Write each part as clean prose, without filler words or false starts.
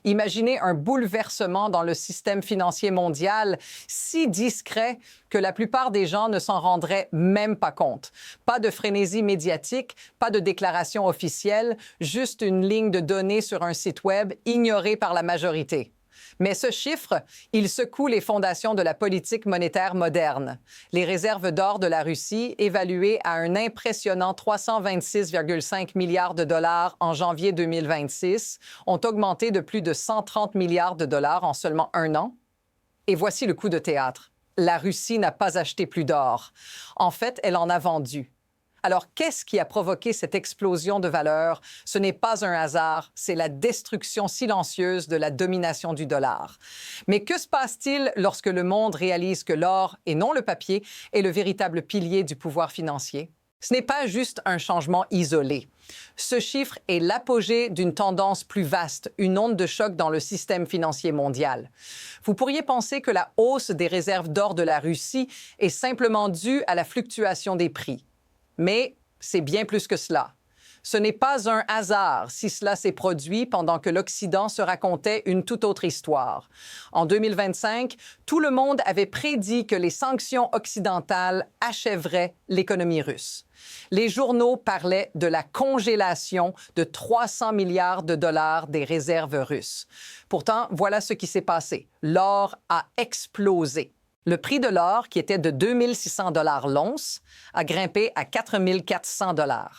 Imaginez un bouleversement dans le système financier mondial si discret que la plupart des gens ne s'en rendraient même pas compte. Pas de frénésie médiatique, pas de déclaration officielle, juste une ligne de données sur un site web ignorée par la majorité. Mais ce chiffre, il secoue les fondations de la politique monétaire moderne. Les réserves d'or de la Russie, évaluées à un impressionnant 326,5 milliards de dollars en janvier 2026, ont augmenté de plus de 130 milliards de dollars en seulement un an. Et voici le coup de théâtre. La Russie n'a pas acheté plus d'or. En fait, elle en a vendu. Alors, qu'est-ce qui a provoqué cette explosion de valeur? Ce n'est pas un hasard, c'est la destruction silencieuse de la domination du dollar. Mais que se passe-t-il lorsque le monde réalise que l'or, et non le papier, est le véritable pilier du pouvoir financier? Ce n'est pas juste un changement isolé. Ce chiffre est l'apogée d'une tendance plus vaste, une onde de choc dans le système financier mondial. Vous pourriez penser que la hausse des réserves d'or de la Russie est simplement due à la fluctuation des prix. Mais c'est bien plus que cela. Ce n'est pas un hasard si cela s'est produit pendant que l'Occident se racontait une toute autre histoire. En 2025, tout le monde avait prédit que les sanctions occidentales achèveraient l'économie russe. Les journaux parlaient de la congélation de 300 milliards de dollars des réserves russes. Pourtant, voilà ce qui s'est passé. L'or a explosé. Le prix de l'or, qui était de 2 600 $ l'once, a grimpé à 4 400 $,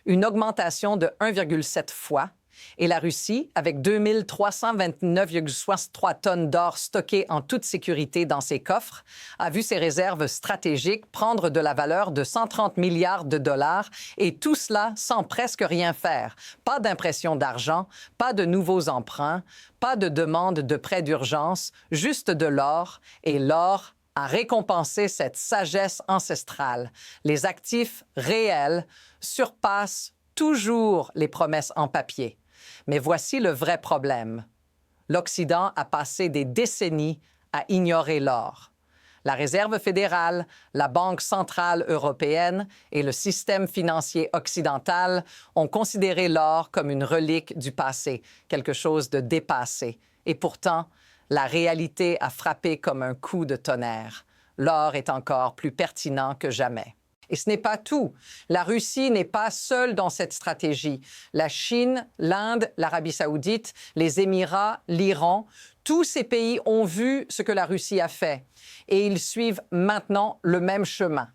une augmentation de 1,7 fois, et la Russie, avec 2 329,63 tonnes d'or stockées en toute sécurité dans ses coffres, a vu ses réserves stratégiques prendre de la valeur de 130 milliards de dollars, et tout cela sans presque rien faire. Pas d'impression d'argent, pas de nouveaux emprunts, pas de demande de prêts d'urgence, juste de l'or, et l'or a récompensé cette sagesse ancestrale. Les actifs réels surpassent toujours les promesses en papier. Mais voici le vrai problème. L'Occident a passé des décennies à ignorer l'or. La Réserve fédérale, la Banque centrale européenne et le système financier occidental ont considéré l'or comme une relique du passé, quelque chose de dépassé. Et pourtant, la réalité a frappé comme un coup de tonnerre. L'or est encore plus pertinent que jamais. Et ce n'est pas tout. La Russie n'est pas seule dans cette stratégie. La Chine, l'Inde, l'Arabie saoudite, les Émirats, l'Iran, tous ces pays ont vu ce que la Russie a fait et ils suivent maintenant le même chemin.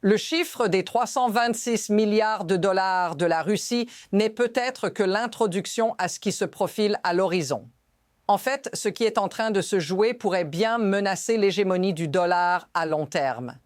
Le chiffre des 326 milliards de dollars de la Russie n'est peut-être que l'introduction à ce qui se profile à l'horizon. En fait, ce qui est en train de se jouer pourrait bien menacer l'hégémonie du dollar à long terme.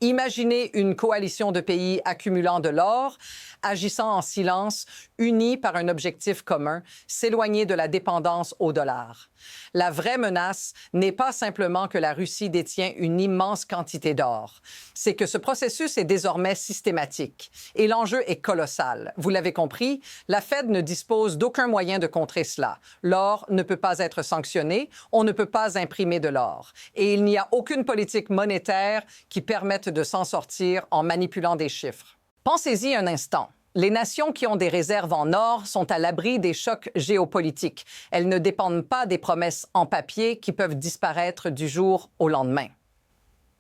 Imaginez une coalition de pays accumulant de l'or, agissant en silence, unis par un objectif commun, s'éloigner de la dépendance au dollar. La vraie menace n'est pas simplement que la Russie détient une immense quantité d'or. C'est que ce processus est désormais systématique. Et l'enjeu est colossal. Vous l'avez compris, la Fed ne dispose d'aucun moyen de contrer cela. L'or ne peut pas être sanctionné, on ne peut pas imprimer de l'or. Et il n'y a aucune politique monétaire qui permette de s'en sortir en manipulant des chiffres. Pensez-y un instant. Les nations qui ont des réserves en or sont à l'abri des chocs géopolitiques. Elles ne dépendent pas des promesses en papier qui peuvent disparaître du jour au lendemain.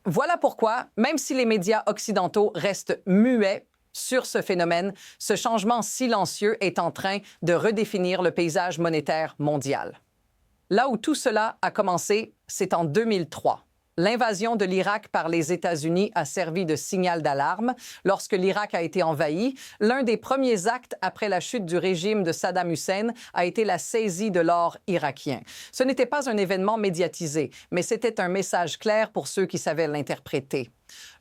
Voilà pourquoi, même si les médias occidentaux restent muets sur ce phénomène, ce changement silencieux est en train de redéfinir le paysage monétaire mondial. Là où tout cela a commencé, c'est en 2003. L'invasion de l'Irak par les États-Unis a servi de signal d'alarme. Lorsque l'Irak a été envahi, l'un des premiers actes après la chute du régime de Saddam Hussein a été la saisie de l'or irakien. Ce n'était pas un événement médiatisé, mais c'était un message clair pour ceux qui savaient l'interpréter.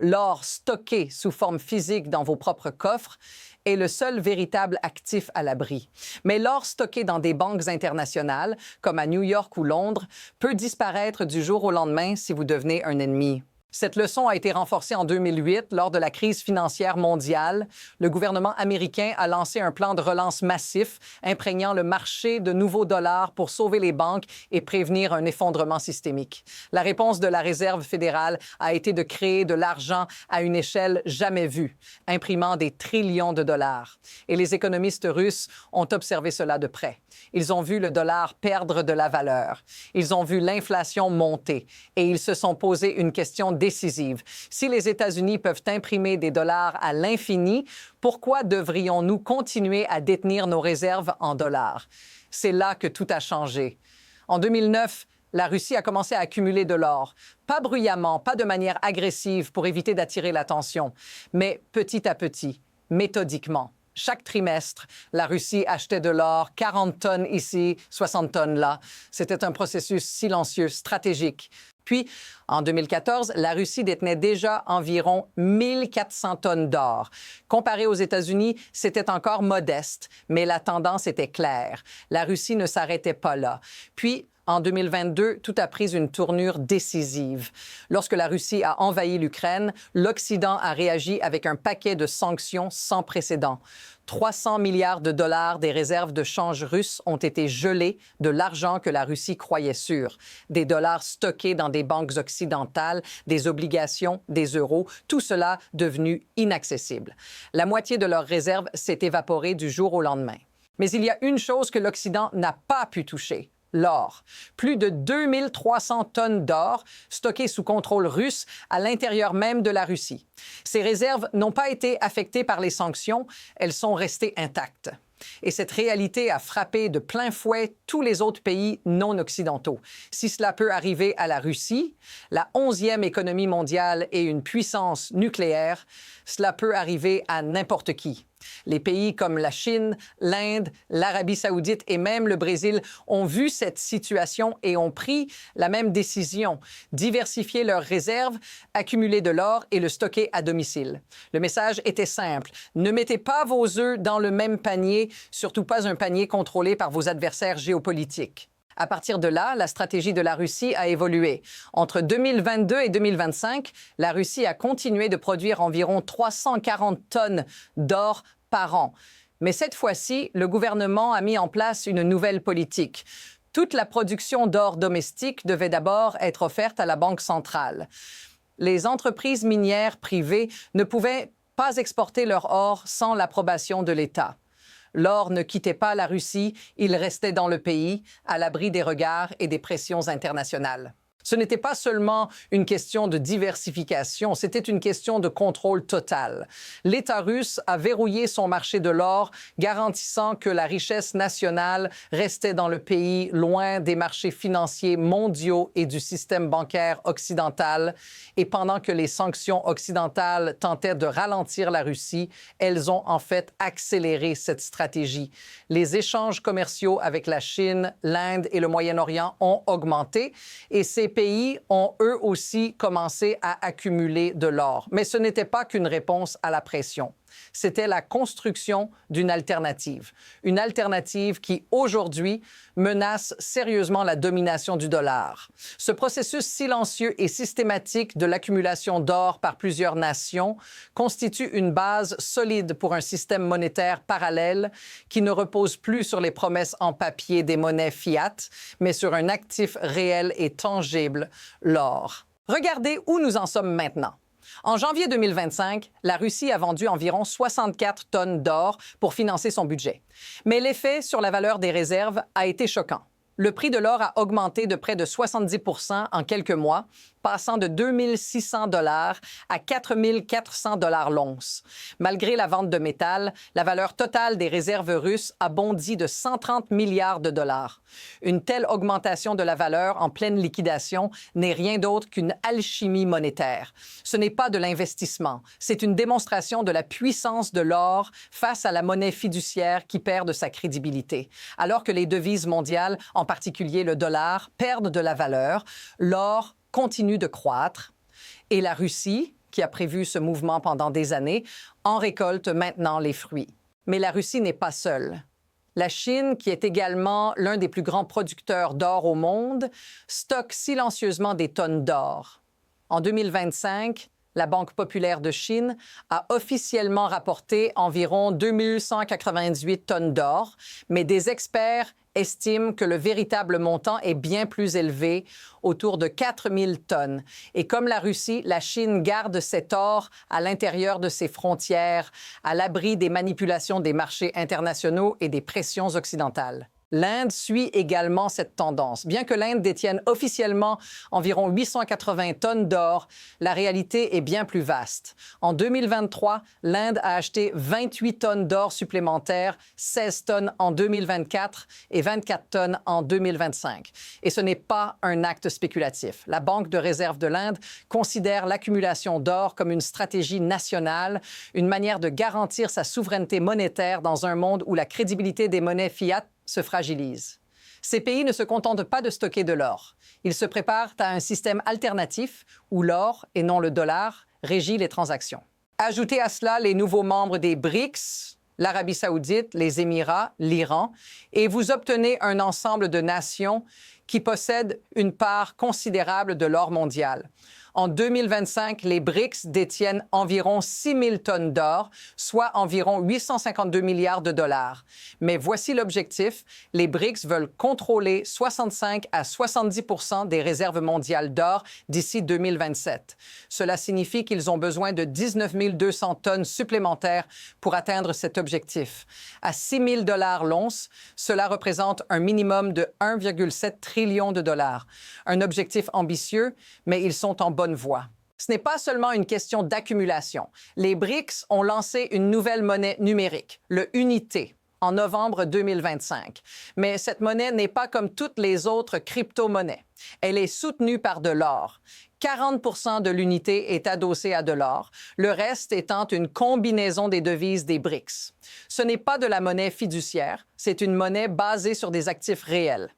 L'or stocké sous forme physique dans vos propres coffres est le seul véritable actif à l'abri. Mais l'or stocké dans des banques internationales, comme à New York ou Londres, peut disparaître du jour au lendemain si vous devenez un ennemi. Cette leçon a été renforcée en 2008 lors de la crise financière mondiale. Le gouvernement américain a lancé un plan de relance massif, imprégnant le marché de nouveaux dollars pour sauver les banques et prévenir un effondrement systémique. La réponse de la Réserve fédérale a été de créer de l'argent à une échelle jamais vue, imprimant des trillions de dollars. Et les économistes russes ont observé cela de près. Ils ont vu le dollar perdre de la valeur. Ils ont vu l'inflation monter et ils se sont posé une question décisive. Si les États-Unis peuvent imprimer des dollars à l'infini, pourquoi devrions-nous continuer à détenir nos réserves en dollars? C'est là que tout a changé. En 2009, la Russie a commencé à accumuler de l'or. Pas bruyamment, pas de manière agressive pour éviter d'attirer l'attention, mais petit à petit, méthodiquement. Chaque trimestre, la Russie achetait de l'or, 40 tonnes ici, 60 tonnes là. C'était un processus silencieux, stratégique. Puis, en 2014, la Russie détenait déjà environ 1400 tonnes d'or. Comparé aux États-Unis, c'était encore modeste, mais la tendance était claire. La Russie ne s'arrêtait pas là. Puis, en 2022, tout a pris une tournure décisive. Lorsque la Russie a envahi l'Ukraine, l'Occident a réagi avec un paquet de sanctions sans précédent. 300 milliards de dollars des réserves de change russes ont été gelés de l'argent que la Russie croyait sûr. Des dollars stockés dans des banques occidentales, des obligations, des euros, tout cela devenu inaccessible. La moitié de leurs réserves s'est évaporée du jour au lendemain. Mais il y a une chose que l'Occident n'a pas pu toucher. L'or. Plus de 2300 tonnes d'or stockées sous contrôle russe à l'intérieur même de la Russie. Ces réserves n'ont pas été affectées par les sanctions, elles sont restées intactes. Et cette réalité a frappé de plein fouet tous les autres pays non occidentaux. Si cela peut arriver à la Russie, la 11e économie mondiale et une puissance nucléaire, cela peut arriver à n'importe qui. Les pays comme la Chine, l'Inde, l'Arabie saoudite et même le Brésil ont vu cette situation et ont pris la même décision, diversifier leurs réserves, accumuler de l'or et le stocker à domicile. Le message était simple. Ne mettez pas vos œufs dans le même panier, surtout pas un panier contrôlé par vos adversaires géopolitiques. À partir de là, la stratégie de la Russie a évolué. Entre 2022 et 2025, la Russie a continué de produire environ 340 tonnes d'or par an. Mais cette fois-ci, le gouvernement a mis en place une nouvelle politique. Toute la production d'or domestique devait d'abord être offerte à la Banque centrale. Les entreprises minières privées ne pouvaient pas exporter leur or sans l'approbation de l'État. L'or ne quittait pas la Russie, il restait dans le pays, à l'abri des regards et des pressions internationales. Ce n'était pas seulement une question de diversification, c'était une question de contrôle total. L'État russe a verrouillé son marché de l'or, garantissant que la richesse nationale restait dans le pays, loin des marchés financiers mondiaux et du système bancaire occidental. Et pendant que les sanctions occidentales tentaient de ralentir la Russie, elles ont en fait accéléré cette stratégie. Les échanges commerciaux avec la Chine, l'Inde et le Moyen-Orient ont augmenté et ces pays ont eux aussi commencé à accumuler de l'or. Mais ce n'était pas qu'une réponse à la pression. C'était la construction d'une alternative. Une alternative qui, aujourd'hui, menace sérieusement la domination du dollar. Ce processus silencieux et systématique de l'accumulation d'or par plusieurs nations constitue une base solide pour un système monétaire parallèle qui ne repose plus sur les promesses en papier des monnaies fiat, mais sur un actif réel et tangible, l'or. Regardez où nous en sommes maintenant. En janvier 2025, la Russie a vendu environ 64 tonnes d'or pour financer son budget. Mais l'effet sur la valeur des réserves a été choquant. Le prix de l'or a augmenté de près de 70 % en quelques mois, passant de 2 600 $ à 4 400 $ l'once. Malgré la vente de métal, la valeur totale des réserves russes a bondi de 130 milliards de dollars. Une telle augmentation de la valeur en pleine liquidation n'est rien d'autre qu'une alchimie monétaire. Ce n'est pas de l'investissement, c'est une démonstration de la puissance de l'or face à la monnaie fiduciaire qui perd de sa crédibilité. Alors que les devises mondiales, en particulier le dollar, perdent de la valeur, l'or continue de croître et la Russie, qui a prévu ce mouvement pendant des années, en récolte maintenant les fruits. Mais la Russie n'est pas seule. La Chine, qui est également l'un des plus grands producteurs d'or au monde, stocke silencieusement des tonnes d'or. En 2025, la Banque populaire de Chine a officiellement rapporté environ 2198 tonnes d'or, mais des experts estiment que le véritable montant est bien plus élevé, autour de 4000 tonnes. Et comme la Russie, la Chine garde cet or à l'intérieur de ses frontières, à l'abri des manipulations des marchés internationaux et des pressions occidentales. L'Inde suit également cette tendance. Bien que l'Inde détienne officiellement environ 880 tonnes d'or, la réalité est bien plus vaste. En 2023, l'Inde a acheté 28 tonnes d'or supplémentaires, 16 tonnes en 2024 et 24 tonnes en 2025. Et ce n'est pas un acte spéculatif. La Banque de réserve de l'Inde considère l'accumulation d'or comme une stratégie nationale, une manière de garantir sa souveraineté monétaire dans un monde où la crédibilité des monnaies fiat se fragilise. Ces pays ne se contentent pas de stocker de l'or. Ils se préparent à un système alternatif où l'or, et non le dollar, régit les transactions. Ajoutez à cela les nouveaux membres des BRICS, l'Arabie saoudite, les Émirats, l'Iran, et vous obtenez un ensemble de nations qui possèdent une part considérable de l'or mondial. En 2025, les BRICS détiennent environ 6 000 tonnes d'or, soit environ 852 milliards de dollars. Mais voici l'objectif. Les BRICS veulent contrôler 65 à 70 % des réserves mondiales d'or d'ici 2027. Cela signifie qu'ils ont besoin de 19 200 tonnes supplémentaires pour atteindre cet objectif. À 6 000 $ l'once, cela représente un minimum de 1,7 trillion de dollars. Un objectif ambitieux, mais ils sont en bonne voie. Ce n'est pas seulement une question d'accumulation. Les BRICS ont lancé une nouvelle monnaie numérique, le Unité, en novembre 2025. Mais cette monnaie n'est pas comme toutes les autres crypto-monnaies. Elle est soutenue par de l'or. 40 % de l'unité est adossée à de l'or, le reste étant une combinaison des devises des BRICS. Ce n'est pas de la monnaie fiduciaire, c'est une monnaie basée sur des actifs réels.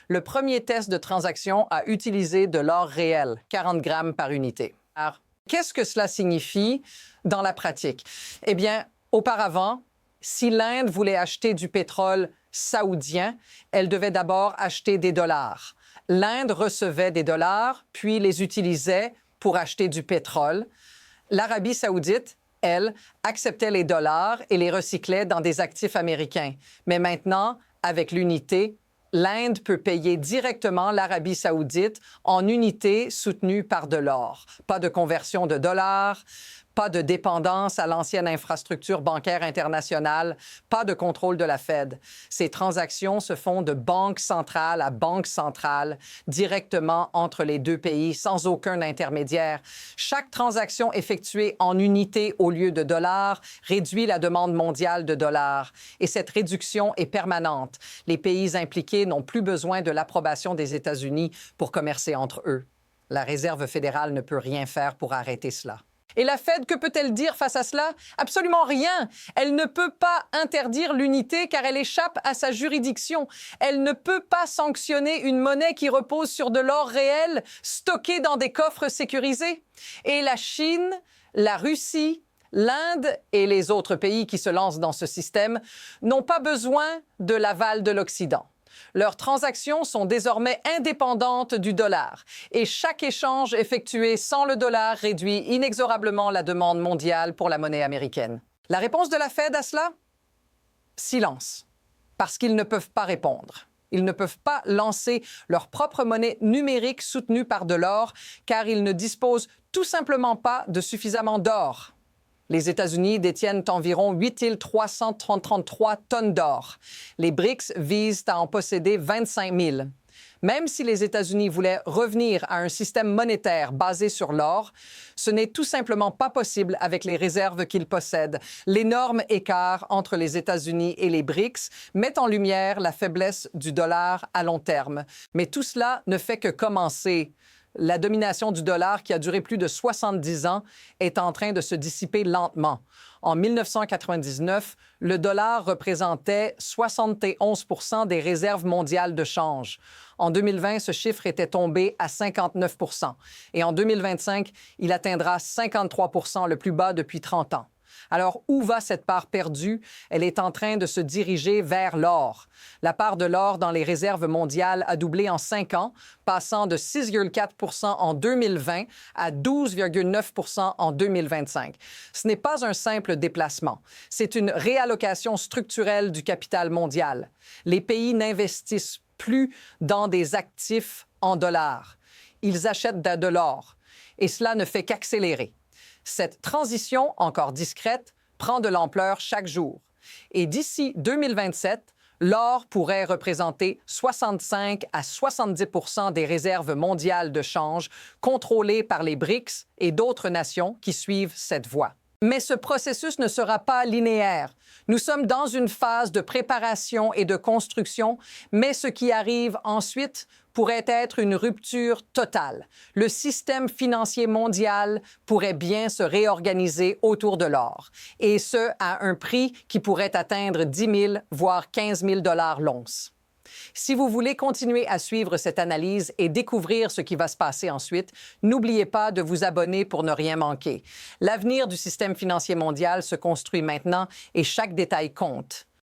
Le premier test de transaction a utilisé de l'or réel, 40 grammes par unité. Alors, qu'est-ce que cela signifie dans la pratique? Eh bien, auparavant, si l'Inde voulait acheter du pétrole saoudien, elle devait d'abord acheter des dollars. L'Inde recevait des dollars, puis les utilisait pour acheter du pétrole. L'Arabie saoudite, elle, acceptait les dollars et les recyclait dans des actifs américains. Mais maintenant, avec l'unité, l'Inde peut payer directement l'Arabie saoudite en unités soutenues par de l'or. Pas de conversion de dollars, pas de dépendance à l'ancienne infrastructure bancaire internationale, pas de contrôle de la Fed. Ces transactions se font de banque centrale à banque centrale, directement entre les deux pays, sans aucun intermédiaire. Chaque transaction effectuée en unités au lieu de dollars réduit la demande mondiale de dollars. Et cette réduction est permanente. Les pays impliqués n'ont plus besoin de l'approbation des États-Unis pour commercer entre eux. La Réserve fédérale ne peut rien faire pour arrêter cela. Et la Fed, que peut-elle dire face à cela? Absolument rien. Elle ne peut pas interdire l'unité car elle échappe à sa juridiction. Elle ne peut pas sanctionner une monnaie qui repose sur de l'or réel stocké dans des coffres sécurisés. Et la Chine, la Russie, l'Inde et les autres pays qui se lancent dans ce système n'ont pas besoin de l'aval de l'Occident. Leurs transactions sont désormais indépendantes du dollar et chaque échange effectué sans le dollar réduit inexorablement la demande mondiale pour la monnaie américaine. La réponse de la Fed à cela? Silence. Parce qu'ils ne peuvent pas répondre. Ils ne peuvent pas lancer leur propre monnaie numérique soutenue par de l'or car ils ne disposent tout simplement pas de suffisamment d'or. Les États-Unis détiennent environ 8 333 tonnes d'or. Les BRICS visent à en posséder 25 000. Même si les États-Unis voulaient revenir à un système monétaire basé sur l'or, ce n'est tout simplement pas possible avec les réserves qu'ils possèdent. L'énorme écart entre les États-Unis et les BRICS met en lumière la faiblesse du dollar à long terme. Mais tout cela ne fait que commencer. La domination du dollar, qui a duré plus de 70 ans, est en train de se dissiper lentement. En 1999, le dollar représentait 71 % des réserves mondiales de change. En 2020, ce chiffre était tombé à 59 % et en 2025, il atteindra 53 %, le plus bas depuis 30 ans. Alors, où va cette part perdue? Elle est en train de se diriger vers l'or. La part de l'or dans les réserves mondiales a doublé en 5 ans, passant de 6,4 en 2020 à 12,9 en 2025. Ce n'est pas un simple déplacement. C'est une réallocation structurelle du capital mondial. Les pays n'investissent plus dans des actifs en dollars. Ils achètent de l'or. Et cela ne fait qu'accélérer. Cette transition, encore discrète, prend de l'ampleur chaque jour. Et d'ici 2027, l'or pourrait représenter 65 à 70 des réserves mondiales de change contrôlées par les BRICS et d'autres nations qui suivent cette voie. Mais ce processus ne sera pas linéaire. Nous sommes dans une phase de préparation et de construction, mais ce qui arrive ensuite pourrait être une rupture totale. Le système financier mondial pourrait bien se réorganiser autour de l'or, et ce, à un prix qui pourrait atteindre 10 000, voire 15 000 $ l'once. Si vous voulez continuer à suivre cette analyse et découvrir ce qui va se passer ensuite, n'oubliez pas de vous abonner pour ne rien manquer. L'avenir du système financier mondial se construit maintenant et chaque détail compte.